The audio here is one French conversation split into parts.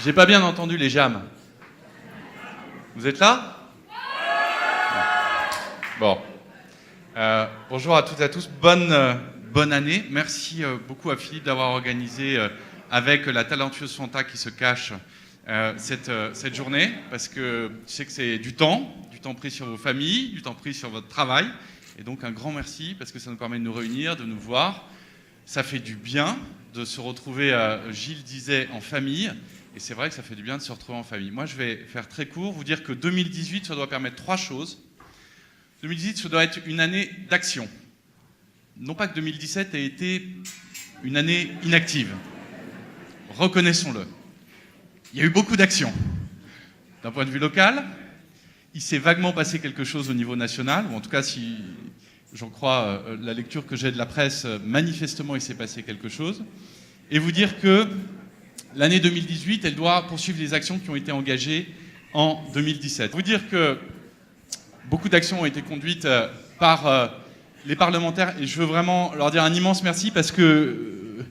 J'ai pas bien entendu les jams. Vous êtes là? Bon. Bonjour à toutes et à tous. Bonne année. Merci beaucoup à Philippe d'avoir organisé avec la talentueuse Fanta qui se cache cette journée, parce que je sais que c'est du temps pris sur vos familles, du temps pris sur votre travail. Et donc un grand merci, parce que ça nous permet de nous réunir, de nous voir. Ça fait du bien de se retrouver, Gilles disait, en famille. Et c'est vrai que ça fait du bien de se retrouver en famille. Moi, je vais faire très court, vous dire que 2018, ça doit permettre 3 choses. 2018, ça doit être une année d'action. Non pas que 2017 ait été une année inactive. Reconnaissons-le. Il y a eu beaucoup d'actions. D'un point de vue local, il s'est vaguement passé quelque chose au niveau national, ou en tout cas, si j'en crois la lecture que j'ai de la presse, manifestement, il s'est passé quelque chose. Et vous dire que l'année 2018, elle doit poursuivre les actions qui ont été engagées en 2017. Vous dire que beaucoup d'actions ont été conduites par les parlementaires, et je veux vraiment leur dire un immense merci, parce que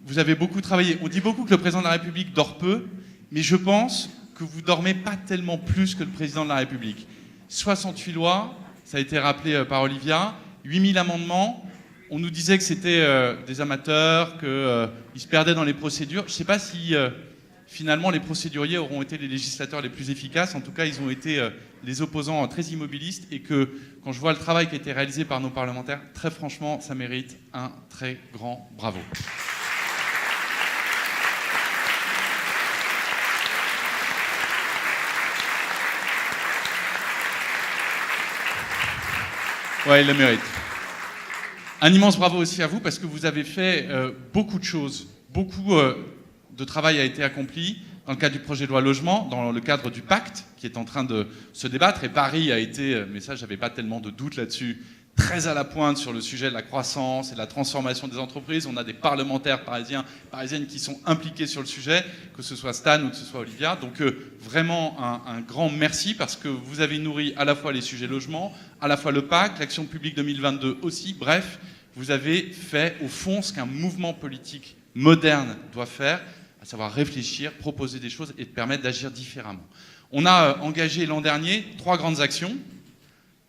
vous avez beaucoup travaillé. On dit beaucoup que le président de la République dort peu, mais je pense que vous dormez pas tellement plus que le président de la République. 68 lois, ça a été rappelé par Olivia, 8000 amendements. On nous disait que c'était des amateurs, qu'ils se perdaient dans les procédures. Je ne sais pas si finalement les procéduriers auront été les législateurs les plus efficaces. En tout cas, ils ont été les opposants très immobilistes, et que quand je vois le travail qui a été réalisé par nos parlementaires, très franchement, ça mérite un très grand bravo. Ouais, il le mérite. Un immense bravo aussi à vous, parce que vous avez fait beaucoup de choses. Beaucoup de travail a été accompli dans le cadre du projet de loi logement, dans le cadre du pacte qui est en train de se débattre. Et Paris a été, mais ça, j'avais pas tellement de doute là-dessus, très à la pointe sur le sujet de la croissance et de la transformation des entreprises. On a des parlementaires parisiennes qui sont impliqués sur le sujet, que ce soit Stan ou que ce soit Olivia. Donc vraiment un grand merci, parce que vous avez nourri à la fois les sujets logement, à la fois le pacte, l'action publique 2022 aussi. Bref, vous avez fait au fond ce qu'un mouvement politique moderne doit faire, à savoir réfléchir, proposer des choses et permettre d'agir différemment. On a engagé l'an dernier 3 grandes actions.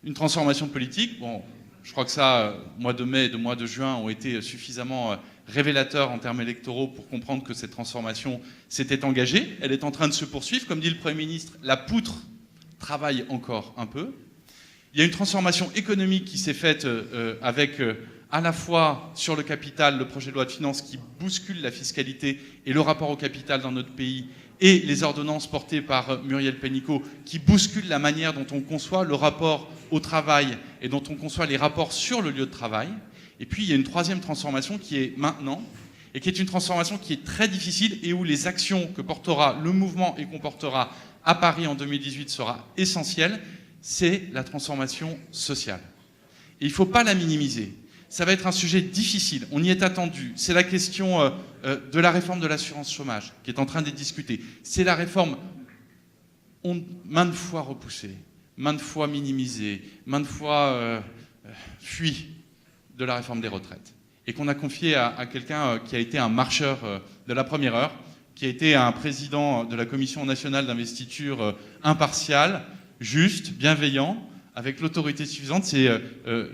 Une transformation politique. Bon, je crois que ça, mois de mai et mois de juin ont été suffisamment révélateurs en termes électoraux pour comprendre que cette transformation s'était engagée. Elle est en train de se poursuivre. Comme dit le Premier ministre, la poutre travaille encore un peu. Il y a une transformation économique qui s'est faite avec à la fois sur le capital, le projet de loi de finances qui bouscule la fiscalité et le rapport au capital dans notre pays, et les ordonnances portées par Muriel Pénicaud qui bousculent la manière dont on conçoit le rapport au travail et dont on conçoit les rapports sur le lieu de travail. Et puis il y a une 3e transformation qui est maintenant, et qui est une transformation qui est très difficile, et où les actions que portera le mouvement et qu'on portera à Paris en 2018 sera essentielle. C'est la transformation sociale. Et il ne faut pas la minimiser. Ça va être un sujet difficile, on y est attendu. C'est la question de la réforme de l'assurance chômage qui est en train d'être discutée. C'est la réforme maintes fois repoussée, maintes fois minimisée, maintes fois fuie de la réforme des retraites. Et qu'on a confiée à quelqu'un qui a été un marcheur de la première heure, qui a été un président de la Commission nationale d'investiture impartial, juste, bienveillant, avec l'autorité suffisante. C'est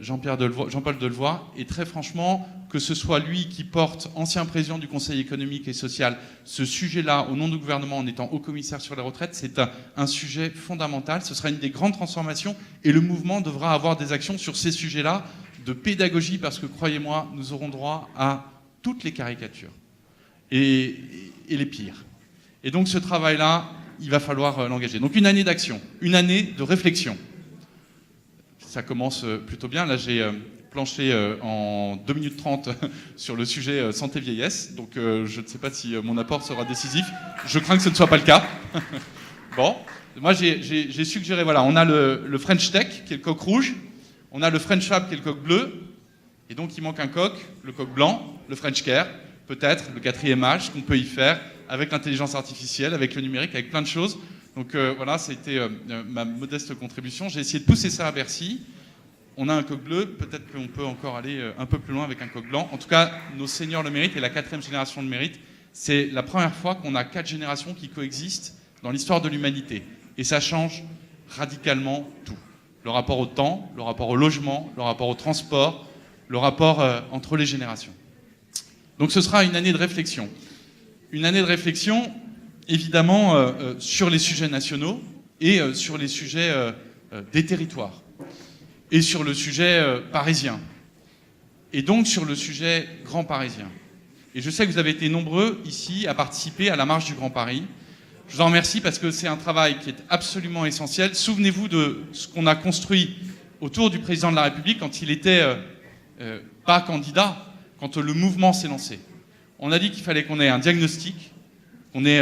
Jean-Paul Delevoye. Et très franchement, que ce soit lui qui porte, ancien président du Conseil économique et social, ce sujet-là au nom du gouvernement en étant haut-commissaire sur les retraites, c'est un sujet fondamental. Ce sera une des grandes transformations, et le mouvement devra avoir des actions sur ces sujets-là de pédagogie, parce que croyez-moi, nous aurons droit à toutes les caricatures et les pires. Et donc ce travail-là, il va falloir l'engager. Donc une année d'action, une année de réflexion. Ça commence plutôt bien. Là, j'ai planché en 2 minutes 30 sur le sujet santé-vieillesse. Donc, je ne sais pas si mon apport sera décisif. Je crains que ce ne soit pas le cas. Bon, moi, j'ai suggéré, voilà, on a le French Tech, qui est le coq rouge. On a le French Fab, qui est le coq bleu. Et donc, il manque un coq, le coq blanc, le French Care. Peut-être le 4e âge, ce qu'on peut y faire avec l'intelligence artificielle, avec le numérique, avec plein de choses. Donc voilà, ça a été ma modeste contribution. J'ai essayé de pousser ça à Bercy. On a un coq bleu, peut-être qu'on peut encore aller un peu plus loin avec un coq blanc. En tout cas, nos seniors le méritent, et la 4e génération le mérite. C'est la première fois qu'on a 4 générations qui coexistent dans l'histoire de l'humanité. Et ça change radicalement tout. Le rapport au temps, le rapport au logement, le rapport au transport, le rapport entre les générations. Donc ce sera une année de réflexion. Une année de réflexion, évidemment, sur les sujets nationaux et sur les sujets des territoires. Et sur le sujet parisien. Et donc sur le sujet Grand Parisien. Et je sais que vous avez été nombreux ici à participer à la marche du Grand Paris. Je vous en remercie parce que c'est un travail qui est absolument essentiel. Souvenez-vous de ce qu'on a construit autour du président de la République quand il était pas candidat, quand le mouvement s'est lancé. On a dit qu'il fallait qu'on ait un diagnostic, qu'on ait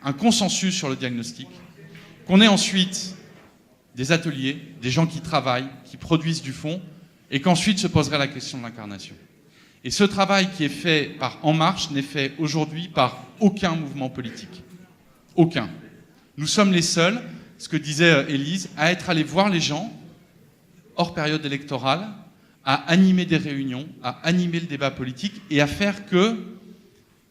un consensus sur le diagnostic, qu'on ait ensuite des ateliers, des gens qui travaillent, qui produisent du fond, et qu'ensuite se poserait la question de l'incarnation. Et ce travail qui est fait par En Marche n'est fait aujourd'hui par aucun mouvement politique. Aucun. Nous sommes les seuls, ce que disait Élise, à être allés voir les gens, hors période électorale, à animer des réunions, à animer le débat politique et à faire que,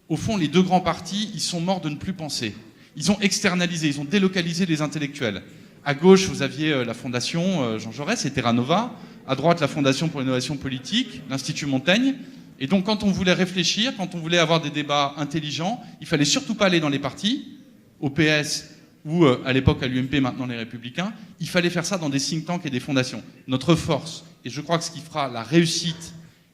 au fond, les 2 grands partis, ils sont morts de ne plus penser. Ils ont externalisé, ils ont délocalisé les intellectuels. À gauche, vous aviez la Fondation Jean Jaurès et Terra Nova. À droite, la Fondation pour l'innovation politique, l'Institut Montaigne. Et donc, quand on voulait réfléchir, quand on voulait avoir des débats intelligents, il fallait surtout pas aller dans les partis, au PS ou à l'époque à l'UMP, maintenant les Républicains. Il fallait faire ça dans des think tanks et des fondations. Notre force, et je crois que ce qui fera la réussite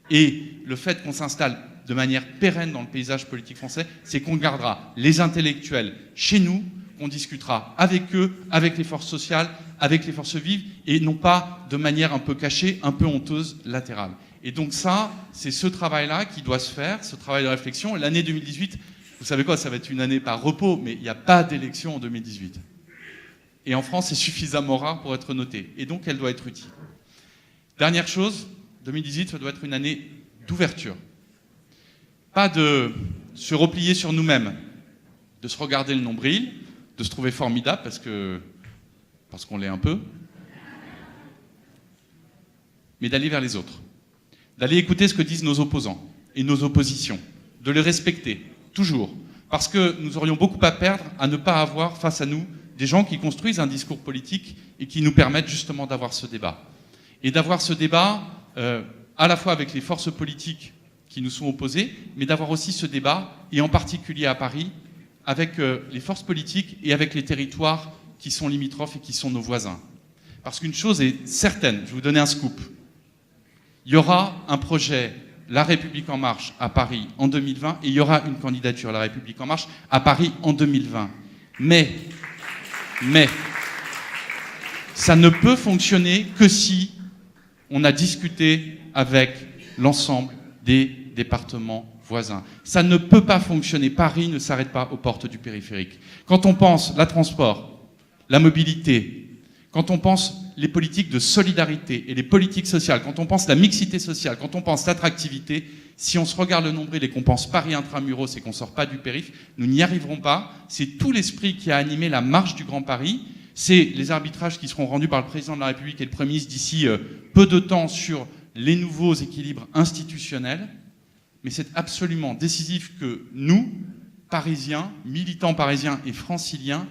et le fait qu'on s'installe de manière pérenne dans le paysage politique français, c'est qu'on gardera les intellectuels chez nous, qu'on discutera avec eux, avec les forces sociales, avec les forces vives, et non pas de manière un peu cachée, un peu honteuse, latérale. Et donc ça, c'est ce travail-là qui doit se faire, ce travail de réflexion. L'année 2018, vous savez quoi, ça va être une année par repos, mais il n'y a pas d'élection en 2018. Et en France, c'est suffisamment rare pour être noté. Et donc, elle doit être utile. Dernière chose, 2018, ça doit être une année d'ouverture. Pas de se replier sur nous-mêmes, de se regarder le nombril, de se trouver formidable parce qu'on l'est un peu, mais d'aller vers les autres. D'aller écouter ce que disent nos opposants et nos oppositions, de les respecter, toujours. Parce que nous aurions beaucoup à perdre à ne pas avoir face à nous des gens qui construisent un discours politique et qui nous permettent justement d'avoir ce débat. Et d'avoir ce débat à la fois avec les forces politiques qui nous sont opposées, mais d'avoir aussi ce débat, et en particulier à Paris, avec les forces politiques et avec les territoires qui sont limitrophes et qui sont nos voisins. Parce qu'une chose est certaine, je vais vous donner un scoop. Il y aura un projet La République En Marche à Paris en 2020 et il y aura une candidature La République En Marche à Paris en 2020. Mais, ça ne peut fonctionner que si on a discuté avec l'ensemble des départements voisins. Ça ne peut pas fonctionner. Paris ne s'arrête pas aux portes du périphérique. Quand on pense la transport, la mobilité, quand on pense les politiques de solidarité et les politiques sociales, quand on pense la mixité sociale, quand on pense l'attractivité, si on se regarde le nombril et qu'on pense Paris intramuros et qu'on ne sort pas du périph', nous n'y arriverons pas. C'est tout l'esprit qui a animé la marche du Grand Paris. C'est les arbitrages qui seront rendus par le président de la République et le Premier ministre d'ici peu de temps sur les nouveaux équilibres institutionnels. Mais c'est absolument décisif que nous, Parisiens, militants parisiens et franciliens,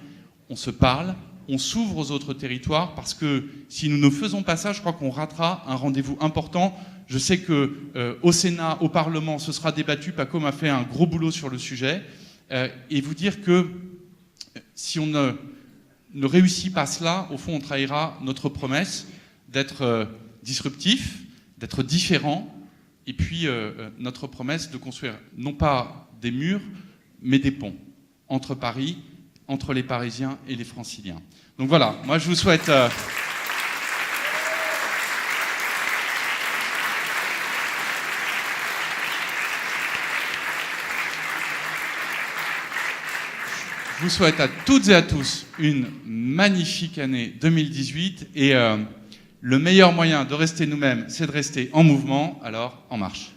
on se parle, on s'ouvre aux autres territoires, parce que si nous ne faisons pas ça, je crois qu'on ratera un rendez-vous important. Je sais qu'au Sénat, au Parlement, ce sera débattu. Paco m'a fait un gros boulot sur le sujet. Et vous dire que si on ne réussit pas cela, au fond, on trahira notre promesse d'être disruptif, d'être différent, et puis notre promesse de construire non pas des murs, mais des ponts entre Paris, entre les Parisiens et les Franciliens. Donc voilà, moi je vous souhaite... Je vous souhaite à toutes et à tous une magnifique année 2018 et le meilleur moyen de rester nous-mêmes, c'est de rester en mouvement, alors en marche.